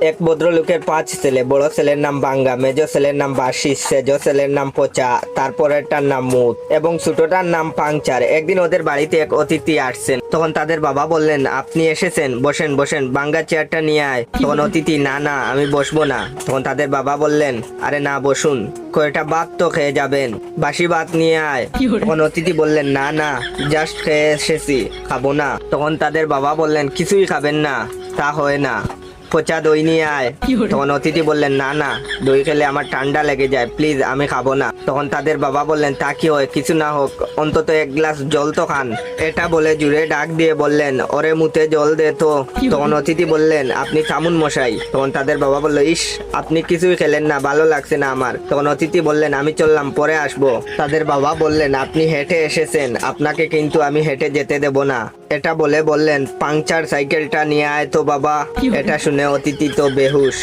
এক ভদ্রলোকের 5 ছেলে। বড় ছেলের নাম বাঙ্গা, মেজো ছেলের নাম বাসি, সেজো ছেলের নাম পচা, তারপরেরটার নাম মুত এবং ছোটটার নাম পাংচার। একদিন ওদের বাড়িতে এক অতিথি আসছেন। তখন তাদের বাবা বললেন, আপনি এসেছেন, বসেন বসেন, বাঙ্গা চেয়ারটা নিয়ে আয়। তখন অতিথি, না না আমি বসবো না। তখন তাদের বাবা বললেন, আরে না বসুন, কয়টা ভাত তো খেয়ে যাবেন, বাসি ভাত নিয়ে আয়। তখন অতিথি বললেন, না না জাস্ট খেয়ে এসেছি, খাবো না। তখন তাদের বাবা বললেন, কিছুই খাবেন না, তা হয় না, পচা দই নিয়ে আয়। তখন অতিথি বললেন, না না দই খেলে আমার ঠান্ডা লেগে যায়, প্লিজ আমি খাবো না। তখন তাদের বাবা বললেন, তা কি হয়, কিছু না হোক অন্তত এক গ্লাস জল তো খান। এটা বলে জুড়ে ডাক দিয়ে বললেন, ওরে মুতে জল দে তো। তখন অতিথি বললেন, আপনি থামুন মশাই। তখন তাদের বাবা বলল, ইস আপনি কিছুই খেলেন না, ভালো লাগছে না আমার। তখন অতিথি বললেন, আমি চললাম, পরে আসবো। তাদের বাবা বললেন, আপনি হেঁটে এসেছেন, আপনাকে কিন্তু আমি হেঁটে যেতে দেব না। এটা বলে বললেন, পাংচার সাইকেলটা নিয়ে আয় তো বাবা। এটা শুনে অতিথি তো বেহুশ।